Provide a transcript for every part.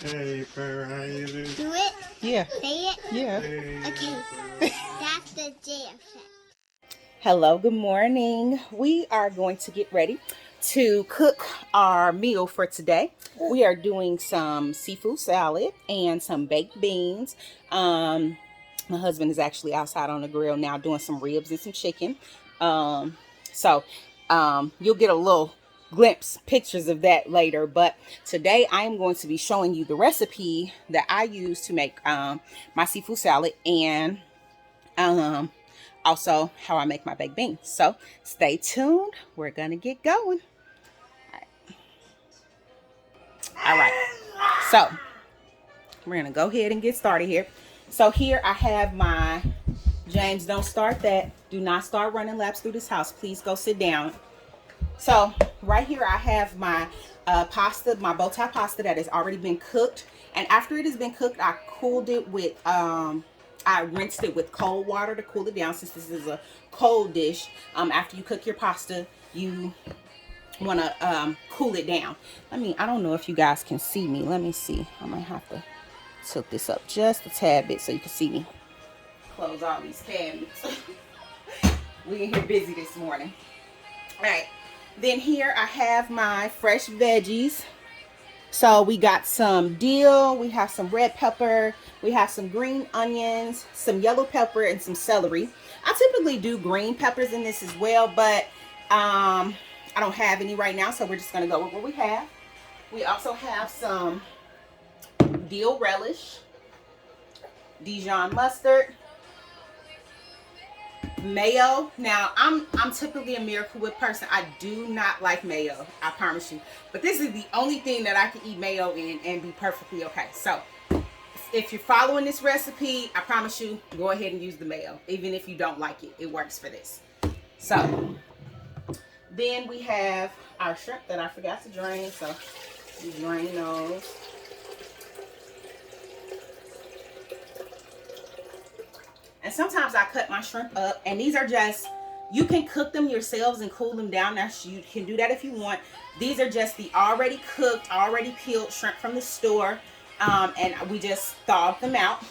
Hey, Fur, how you doing? Do it? Yeah. Say it? Yeah. Hey, Okay. Fur. That's the jam set. Hello, good morning. We are going to get ready to cook our meal for today. We are doing some seafood salad and some baked beans. My husband is actually outside on the grill now doing some ribs and some chicken. Um, so you'll get a little glimpse pictures of that later, but today I am going to be showing you the recipe that I use to make my seafood salad and um also how I make my baked beans. So stay tuned. We're gonna get going. All right. So we're gonna go ahead and get started here. So here I have my James. Don't start that. Do not start running laps through this house. Please go sit down. So right here I have my pasta, my bow tie pasta that has already been cooked. And after it has been cooked, I cooled it with I rinsed it with cold water to cool it down, since this is a cold dish. After you cook your pasta, you want to cool it down. I don't know if you guys can see me. Let me see. I might have to tilt this up just a tad bit so you can see me. Close all these cabinets. We in here busy this morning. All right. Then here I have my fresh veggies. So we got some dill, we have some red pepper, we have some green onions, some yellow pepper, and some celery. I typically do green peppers in this as well, but I don't have any right now, so we're just gonna go with what we have. We also have some dill relish, Dijon mustard, mayo. Now I'm typically a Miracle Whip person. I do not like mayo, I promise you, but this is the only thing that I can eat mayo in and be perfectly okay. So if you're following this recipe, I promise you, go ahead and use the mayo. Even if you don't like it, it works for this. So then we have our shrimp that I forgot to drain, so we drain those. And sometimes I cut my shrimp up, and these are just, you can cook them yourselves and cool them down. Now you can do that if you want. These are just the already cooked, already peeled shrimp from the store, and we just thawed them out.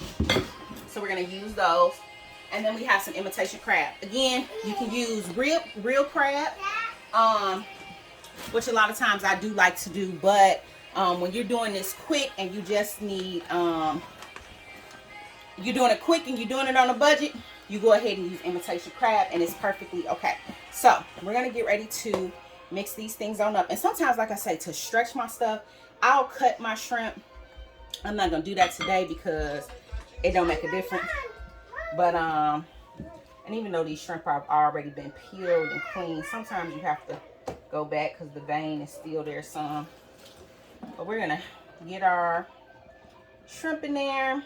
So we're gonna use those. And then we have some imitation crab. Again, you can use real crab, which a lot of times I do like to do, but when you're doing this quick and you just need you're doing it quick and you're doing it on a budget, you go ahead and use imitation crab, and it's perfectly okay. So we're gonna get ready to mix these things on up. And sometimes, like I say, to stretch my stuff, I'll cut my shrimp. I'm not gonna do that today because it don't make a difference. But and even though these shrimp have already been peeled and cleaned, sometimes you have to go back because the vein is still there some. But we're gonna get our shrimp in there.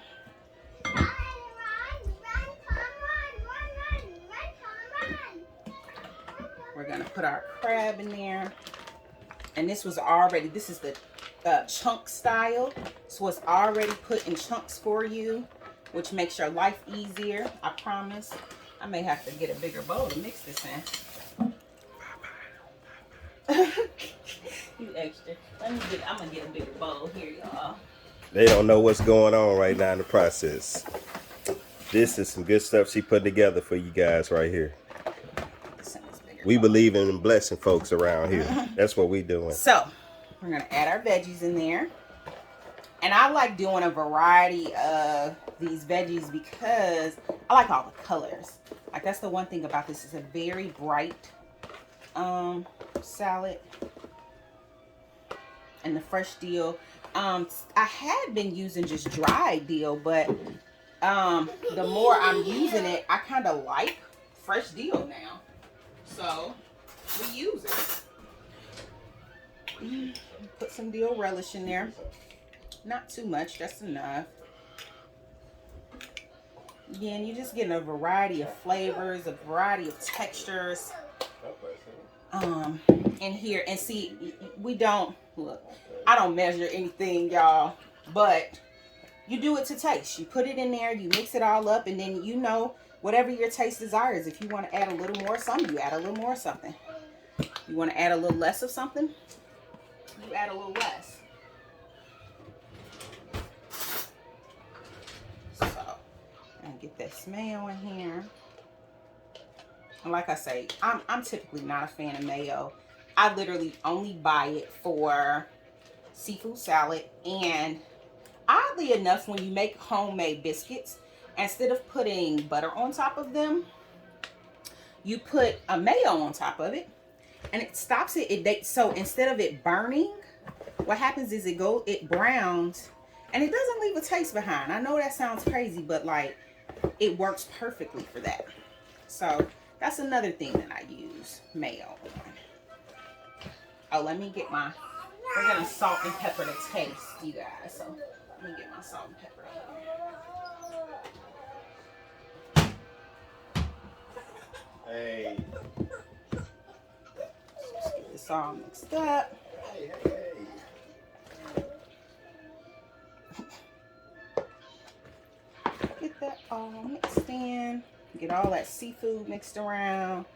We're gonna put our crab in there, and this is the chunk style, so it's already put in chunks for you, which makes your life easier. I promise. I may have to get a bigger bowl to mix this in. You extra. I'm gonna get a bigger bowl here, y'all. They don't know what's going on right now in the process. This is some good stuff she put together for you guys right here. We believe in blessing folks around here. That's what we doing. So we're gonna add our veggies in there. And I like doing a variety of these veggies because I like all the colors. Like, that's the one thing about this. It's a very bright salad. And the fresh dill. I had been using just dried dill, but the more I'm using it, I kind of like fresh dill now. So we use it. Put some dill relish in there. Not too much, just enough. Again, you're just getting a variety of flavors, a variety of textures in here. And see, I don't measure anything, y'all, but you do it to taste. You put it in there, you mix it all up, and then whatever your taste desires. If you want to add a little more of something, you add a little more of something. You want to add a little less of something, you add a little less. this mayo in here. And like I say, I'm typically not a fan of mayo. I literally only buy it for seafood salad. And oddly enough, when you make homemade biscuits, instead of putting butter on top of them, you put a mayo on top of it, and it stops it. So instead of it burning, what happens is it browns, and it doesn't leave a taste behind. I know that sounds crazy, but like it works perfectly for that. So that's another thing that I use mayo on. Oh, let me get we're gonna salt and pepper the taste, you guys. So let me get my salt and pepper here. Hey. Let's get this all mixed up. Hey. Get that all mixed in. Get all that seafood mixed around.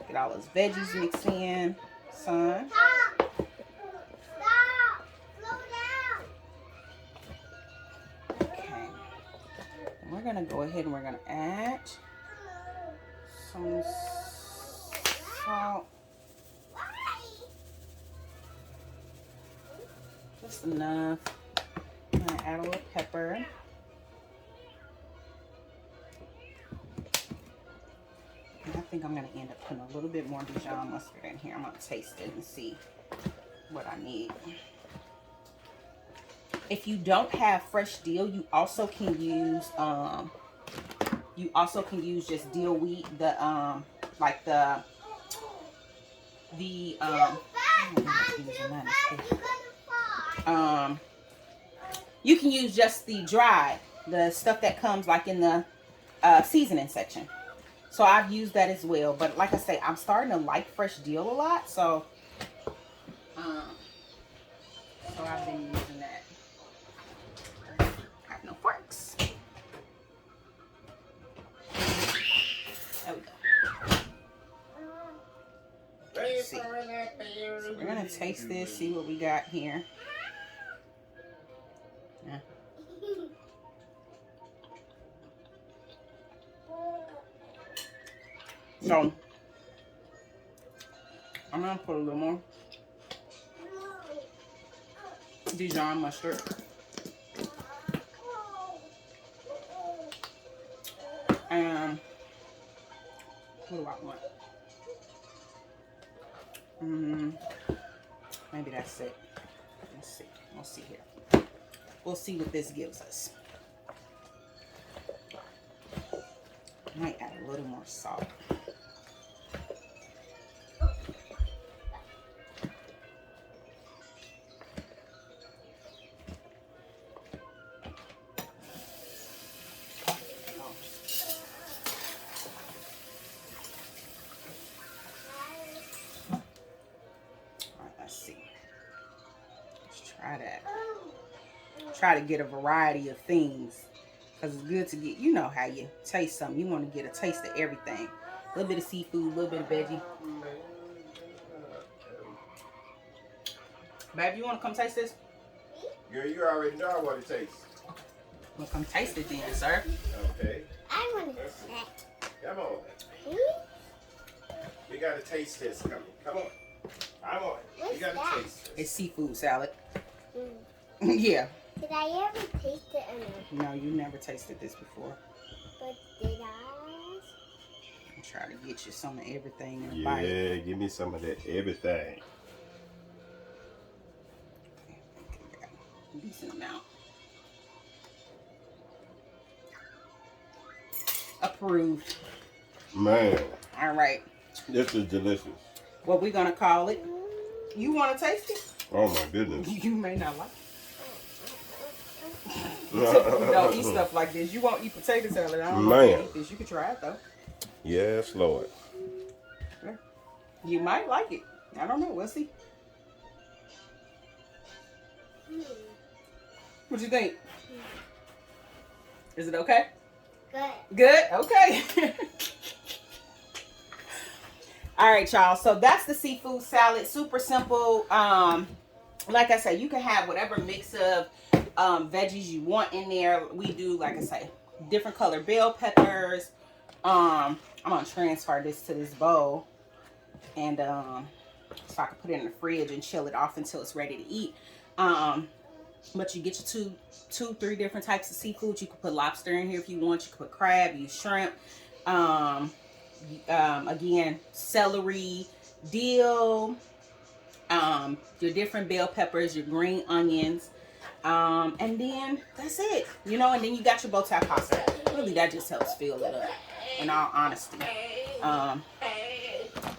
Get all those veggies mixed in, son. Stop! Slow down! Okay. And we're gonna go ahead and we're gonna add some salt. Just enough. I'm gonna add a little pepper. And I think I'm gonna end up putting a little bit more Dijon mustard in here. I'm gonna taste it and see what I need. If you don't have fresh dill, you also can use just dill wheat, you can use just the stuff that comes like in the seasoning section. So I've used that as well. But like I say, I'm starting to like fresh dill a lot. So I've been using that. I have no forks. There we go. Let's see. So we're gonna taste this, see what we got here. Yeah. So I'm gonna put a little more Dijon mustard. And what do I want? Maybe that's it. Let's see. We'll see here. We'll see what this gives us. Might add a little more salt. Try to get a variety of things, because it's good to get, you know how you taste something, you want to get a taste of everything. A little bit of seafood, a little bit of veggie. Babe, you want to come taste this? Girl, you already know what it tastes. Well, come taste it then, sir. Okay. I want to taste. Come on. We got to taste this. Come on. Come on. We got to taste this. It's seafood salad. Yeah. Did I ever taste it or no? No, you never tasted this before. But did I? I'm trying to get you some of everything in a Yeah, bite. give me some of that everything. Decent amount. Approved. Man. All right. This is delicious. What we gonna call it? You want to taste it? Oh my goodness. You may not like it. Typically don't eat stuff like this. You won't eat potato salad. I don't know if you eat this. You can try it though. Yes, Lord. Yeah. You might like it. I don't know. We'll see. What you think? Is it okay? Good. Good? Okay. All right, y'all. So that's the seafood salad. Super simple. Like I say, you can have whatever mix of veggies you want in there. We do, like I say, different color bell peppers. I'm gonna transfer this to this bowl, and so I can put it in the fridge and chill it off until it's ready to eat. But you get your three different types of seafood. You can put lobster in here if you want. You can put crab, use shrimp. Again, celery, dill, your different bell peppers, your green onions, and then that's it. You know, and then you got your bow tie pasta. Really, that just helps fill it up, in all honesty.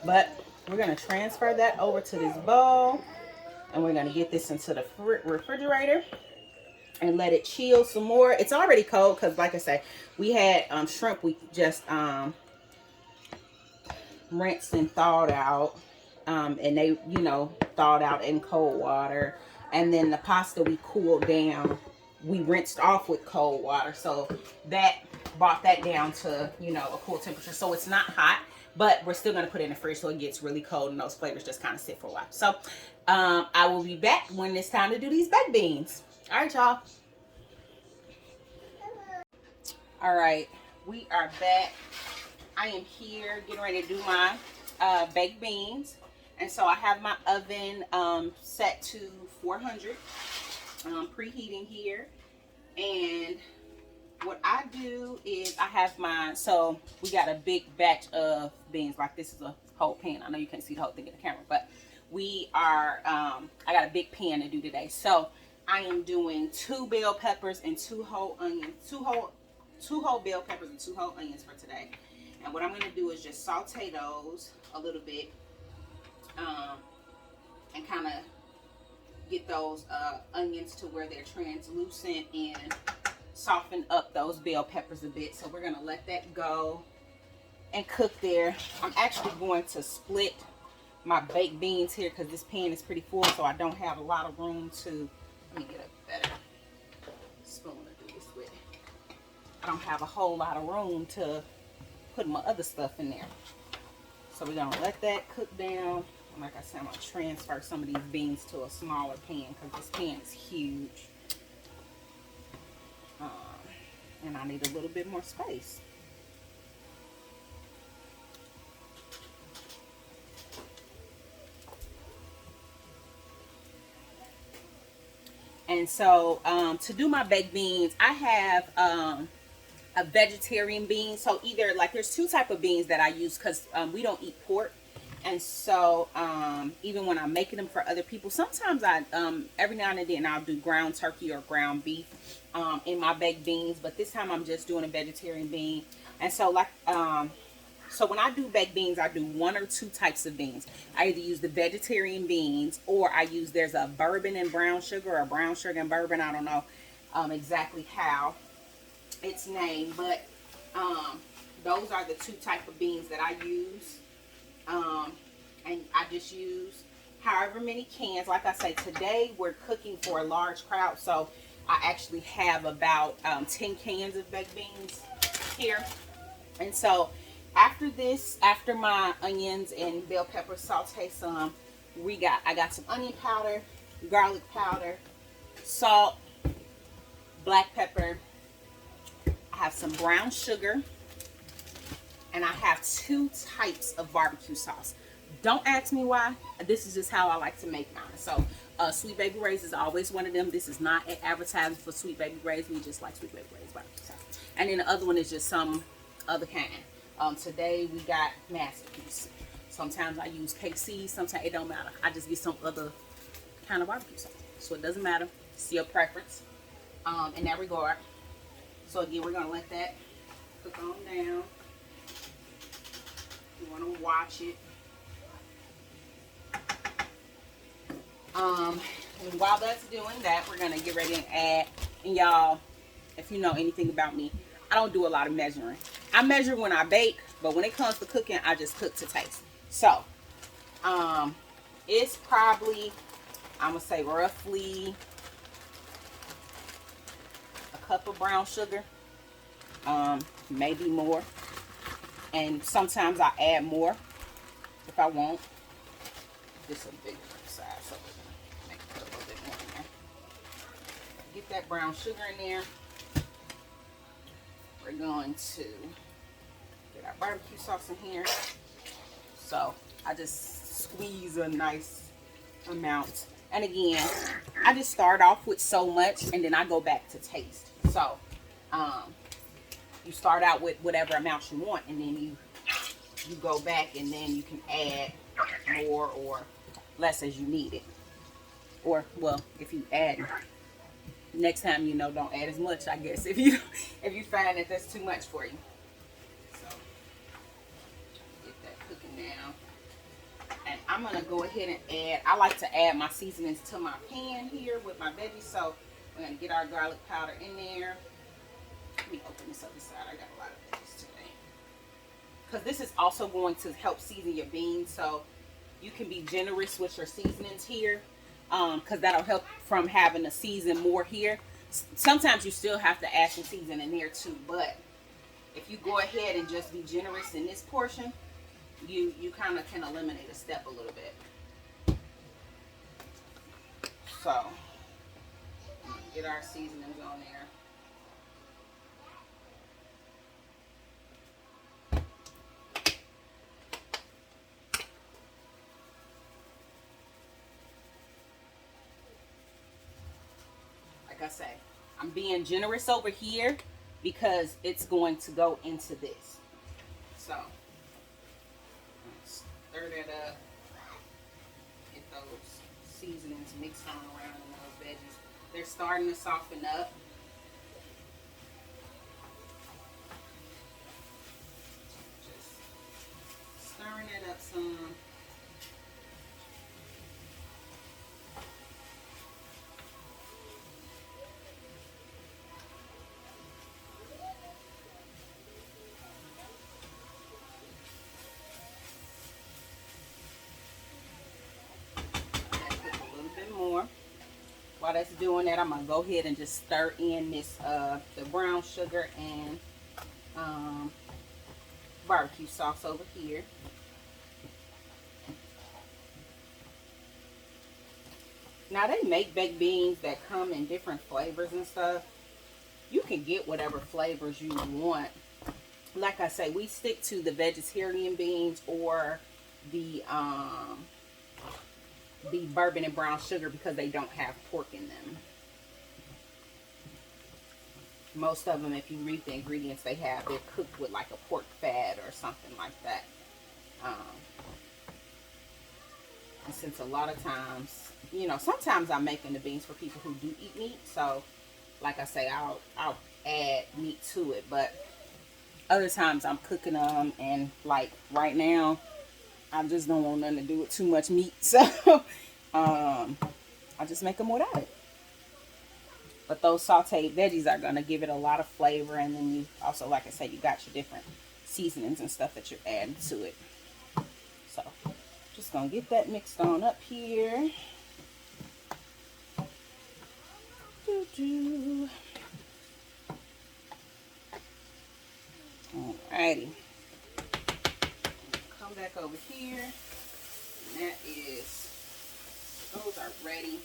But we're gonna transfer that over to this bowl, and we're gonna get this into the refrigerator and let it chill some more. It's already cold because, like I say, we had shrimp we just rinsed and thawed out, and they, you know, thawed out in cold water. And then the pasta we cooled down, we rinsed off with cold water, so that brought that down to, you know, a cool temperature. So it's not hot, but we're still going to put it in the fridge so it gets really cold and those flavors just kind of sit for a while. So I will be back when it's time to do these baked beans. All right, y'all. All right, we are back. I am here getting ready to do my baked beans. And so I have my oven set to 400, preheating here. And what I do is I have my, so we got a big batch of beans. Like, this is a whole pan. I know you can't see the whole thing in the camera, but we are, I got a big pan to do today. So I am doing 2 bell peppers and 2 whole onions, 2 whole bell peppers and 2 whole onions for today. And what I'm going to do is just saute those a little bit, and kind of get those onions to where they're translucent and soften up those bell peppers a bit. So we're going to let that go and cook there. I'm actually going to split my baked beans here because this pan is pretty full, so I don't have a lot of room to, let me get a better spoon to do this with. I don't have a whole lot of room to put my other stuff in there. So we're going to let that cook down. And like I said, I'm going to transfer some of these beans to a smaller pan because this pan is huge. And I need a little bit more space. And so to do my baked beans, I have a vegetarian bean. So either, like, there's 2 types of beans that I use because we don't eat pork. And so even when I'm making them for other people, sometimes I every now and then I'll do ground turkey or ground beef in my baked beans, but this time I'm just doing a vegetarian bean. And so, like, so when I do baked beans, I do 1 or 2 types of beans. I either use the vegetarian beans, or I use, there's a bourbon and brown sugar, or brown sugar and bourbon, I don't know exactly how it's named, but those are the 2 type of beans that I use. And I just use however many cans. Like I say, today we're cooking for a large crowd, so I actually have about 10 cans of baked beans here. And so after this, after my onions and bell pepper saute some, I got some onion powder, garlic powder, salt, black pepper. I have some brown sugar, and I have 2 types of barbecue sauce. Don't ask me why. This is just how I like to make mine. So Sweet Baby Ray's is always one of them. This is not an advertisement for Sweet Baby Ray's. We just like Sweet Baby Ray's barbecue sauce. And then the other one is just some other kind. Today we got Masterpiece. Sometimes I use KC. Sometimes it don't matter. I just get some other kind of barbecue sauce. So it doesn't matter. It's your preference in that regard. So again, we're going to let that cook on down. You want to watch it. And while that's doing that, we're going to get ready and add. And y'all, if you know anything about me, I don't do a lot of measuring. I measure when I bake, but when it comes to cooking, I just cook to taste. So, it's probably, I'm going to say roughly a cup of brown sugar, maybe more. And sometimes I add more if I want. This is a big size, so we're gonna make it a little bit more in there. Get that brown sugar in there. we're going to get our barbecue sauce in here. So I just squeeze a nice amount. And again, I just start off with so much and then I go back to taste. So you start out with whatever amount you want, and then you go back, and then you can add more or less as you need it. Or, well, if you add, next time, you know, don't add as much, I guess, if you find that that's too much for you. So get that cooking now. And I'm gonna go ahead and add, I like to add my seasonings to my pan here with my veggies. So we're gonna get our garlic powder in there. Let me open this other side. I got a lot of veggies today. Because this is also going to help season your beans. So you can be generous with your seasonings here. Because that'll help from having to season more here. Sometimes you still have to add some seasoning in there too. But if you go ahead and just be generous in this portion, you kind of can eliminate a step a little bit. So get our seasonings on there. Like I say, I'm being generous over here because it's going to go into this. So stir that up, get those seasonings mixed on around in those veggies. They're starting to soften up. Just stirring it up some. While that's doing that, I'm gonna go ahead and just stir in this the brown sugar and barbecue sauce over here. Now they make baked beans that come in different flavors and stuff. You can get whatever flavors you want. Like I say, we stick to the vegetarian beans or the bourbon and brown sugar because they don't have pork in them. Most of them, if you read the ingredients they have, they're cooked with like a pork fat or something like that. And since a lot of times, you know, sometimes I'm making the beans for people who do eat meat. So, like I say, I'll add meat to it. But other times I'm cooking them, and like right now, I just don't want nothing to do with too much meat. So, I just make them without it. But those sauteed veggies are going to give it a lot of flavor. And then you also, like I said, you got your different seasonings and stuff that you're adding to it. So, just going to get that mixed on up here. Alrighty. Come back over here. And that is, those are ready.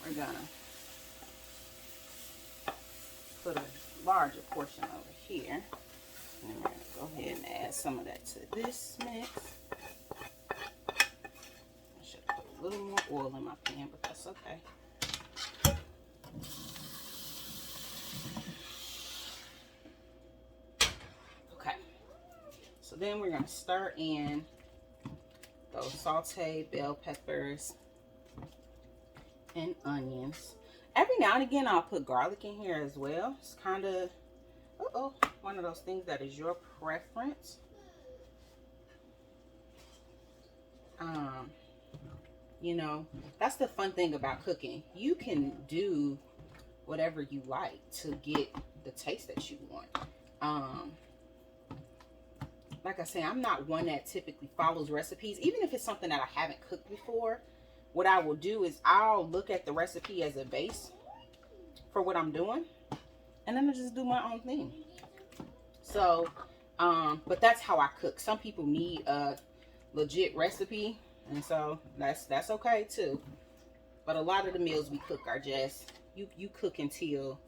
We're going to put a larger portion over here. And we're going to go ahead and add some of that to this mix. I should have put a little more oil in my pan, but that's okay. Okay. So then we're going to stir in those sauteed bell peppers and onions. Every now and again, I'll put garlic in here as well. It's kind of, one of those things that is your preference. You know, that's the fun thing about cooking. You can do whatever you like to get the taste that you want. Like I say, I'm not one that typically follows recipes. Even if it's something that I haven't cooked before, what I will do is I'll look at the recipe as a base for what I'm doing, and then I just do my own thing. So, but that's how I cook. Some people need a legit recipe, and so that's okay too. But a lot of the meals we cook are just, you cook until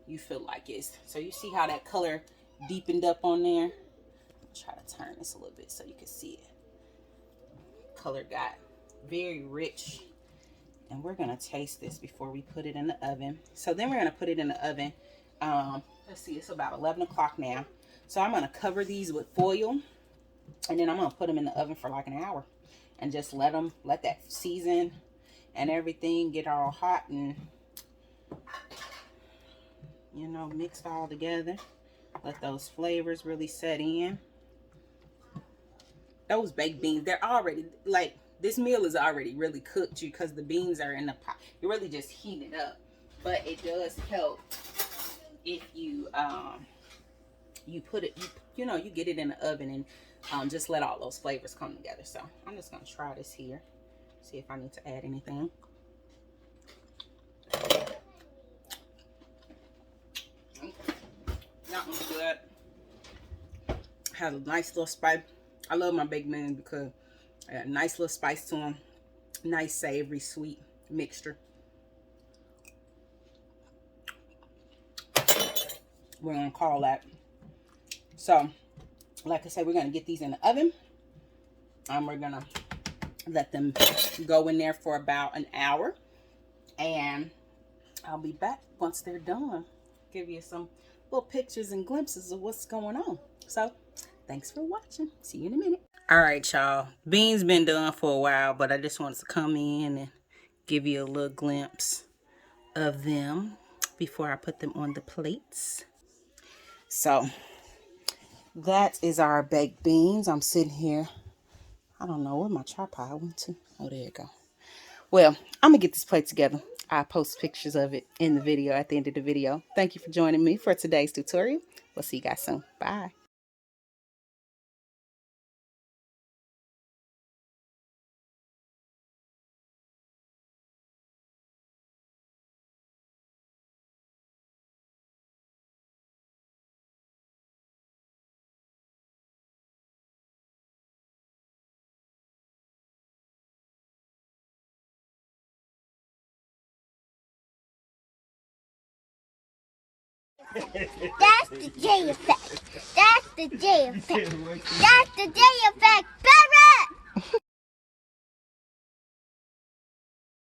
you feel like it's. So you see how that color deepened up on there? Try to turn this a little bit so you can see it. Color got very rich. And we're gonna taste this before we put it in the oven. So then we're gonna put it in the oven. Let's see, it's about 11 o'clock now. So I'm gonna cover these with foil, and then I'm gonna put them in the oven for like an hour and just let that season and everything get all hot and, you know, mixed all together. Let those flavors really set in. Those baked beans, they're already, like, this meal is already really cooked because the beans are in the pot. You really just heat it up. But it does help if you you put it, you know, you get it in the oven and just let all those flavors come together. So I'm just gonna try this here, see if I need to add anything. That one's good. Has a nice little spice. I love my baked beans because I got a nice little spice to them. Nice savory sweet mixture. We're gonna call that. So, like I said, we're gonna get these in the oven. We're gonna let them go in there for about an hour, and I'll be back once they're done. Give you some little pictures and glimpses of what's going on. So, thanks for watching. See you in a minute. All right, y'all. Beans been done for a while, but I just wanted to come in and give you a little glimpse of them before I put them on the plates. So that is our baked beans. I'm sitting here. I don't know where my tripod went to. Oh, there you go. Well, I'm going to get this plate together. I'll post pictures of it in the video at the end of the video. Thank you for joining me for today's tutorial. We'll see you guys soon. Bye. That's the J effect. That's the J effect. That's the J effect.